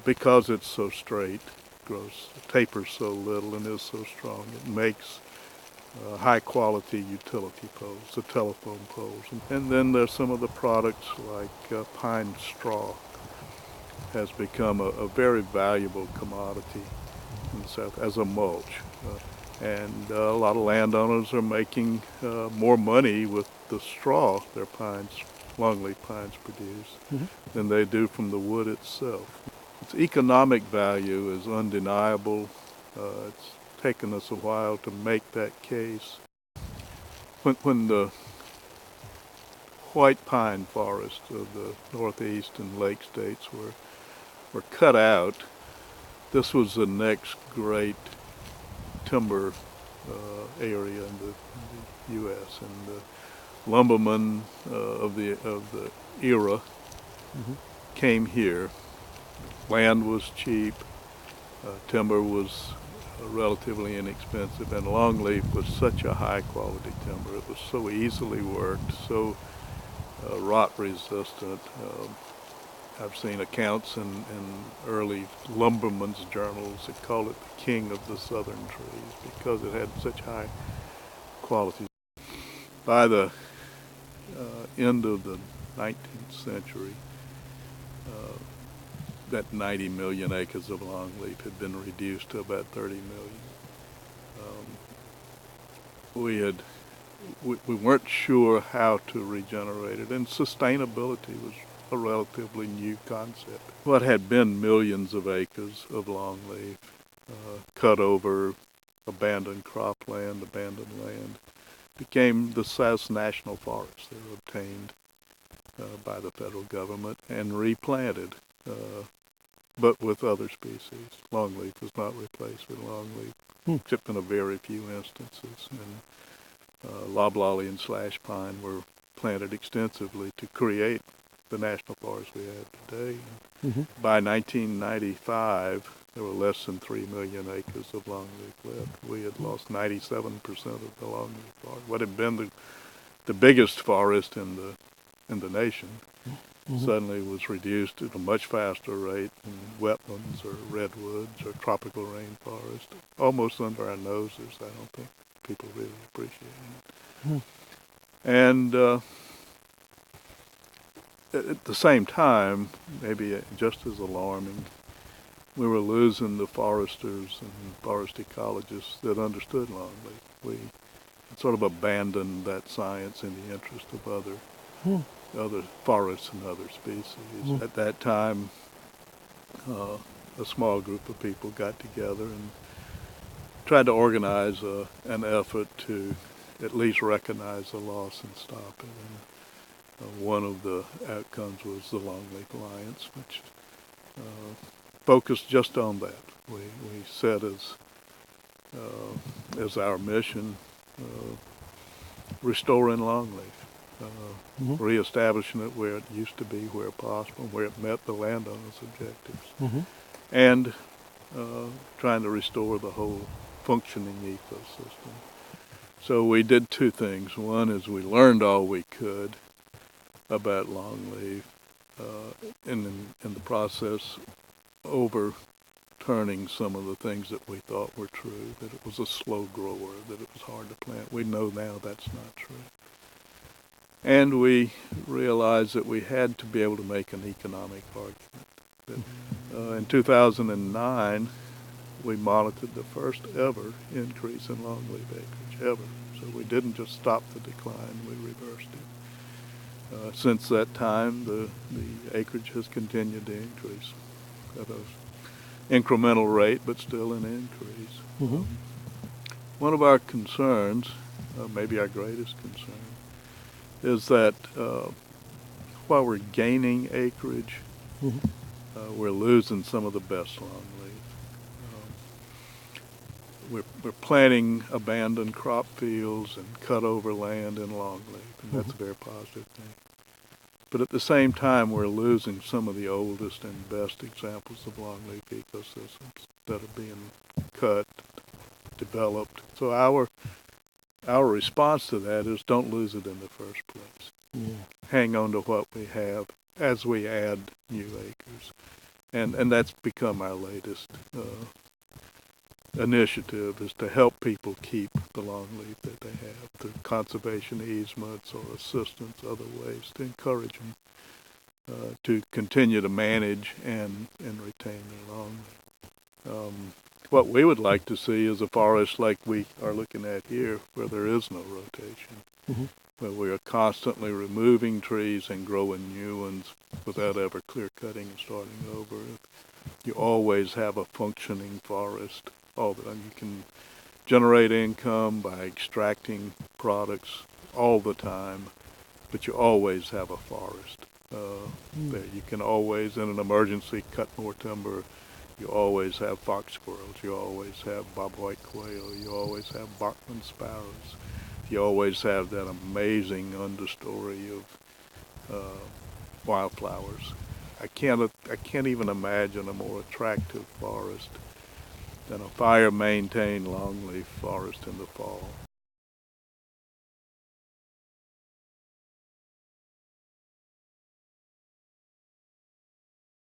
Because it's so straight, tapers so little, and is so strong, it makes high quality utility poles, the telephone poles. And then there's some of the products like pine straw has become a very valuable commodity in the South as a mulch. And a lot of landowners are making more money with the straw their longleaf pines produce than they do from the wood itself. Its economic value is undeniable. It's taken us a while to make that case. When the white pine forests of the Northeast and Lake states were cut out, this was the next great timber area in the U.S. and the lumbermen of the era came here. Land was cheap, timber was relatively inexpensive, and longleaf was such a high quality timber. It was so easily worked, so rot resistant. I've seen accounts in early lumbermen's journals that call it the king of the southern trees because it had such high qualities. By the end of the 19th century, that 90 million acres of longleaf had been reduced to about 30 million. We weren't sure how to regenerate it, and sustainability was a relatively new concept. What had been millions of acres of longleaf cut over, abandoned cropland, abandoned land, became the South National Forests. They were obtained by the federal government and replanted, but with other species. Longleaf was not replaced with longleaf, except in a very few instances. And loblolly and slash pine were planted extensively to create the national forest we have today. By 1995, there were less than 3 million acres of longleaf left. We had lost 97% of the longleaf forest. What had been the biggest forest in the nation suddenly was reduced at a much faster rate in wetlands or redwoods or tropical rainforest, almost under our noses. I don't think people really appreciate it. And at the same time, maybe just as alarming, we were losing the foresters and forest ecologists that understood longleaf. We sort of abandoned that science in the interest of other forests and other species. At that time, a small group of people got together and tried to organize an effort to at least recognize the loss and stop it. And one of the outcomes was the Longleaf Alliance, which focused just on that. We set as our mission restoring longleaf. Reestablishing it where it used to be, where possible, where it met the landowner's objectives, and trying to restore the whole functioning ecosystem. So we did two things. One is we learned all we could about longleaf, in the process overturning some of the things that we thought were true, that it was a slow grower, that it was hard to plant. We know now that's not true. And we realized that we had to be able to make an economic argument. In 2009, we monitored the first ever increase in longleaf acreage, ever. So we didn't just stop the decline, we reversed it. Since that time, the acreage has continued to increase at an incremental rate, but still an increase. One of our concerns, maybe our greatest concern, is that while we're gaining acreage, we're losing some of the best longleaf. We're planting abandoned crop fields and cut over land in longleaf, and that's a very positive thing. But at the same time, we're losing some of the oldest and best examples of longleaf ecosystems that are being cut, developed. So our response to that is don't lose it in the first place. Hang on to what we have as we add new acres. And that's become our latest initiative, is to help people keep the longleaf that they have through conservation easements or assistance, other ways to encourage them to continue to manage and retain their longleaf. What we would like to see is a forest like we are looking at here, where there is no rotation, Mm-hmm. where we are constantly removing trees and growing new ones without ever clear cutting and starting over. You always have a functioning forest all the time. You can generate income by extracting products all the time, but you always have a forest there. You can always, in an emergency, cut more timber. You always have fox squirrels. You always have bobwhite quail. You always have Bachman sparrows. You always have that amazing understory of wildflowers. I can't even imagine a more attractive forest than a fire-maintained longleaf forest in the fall.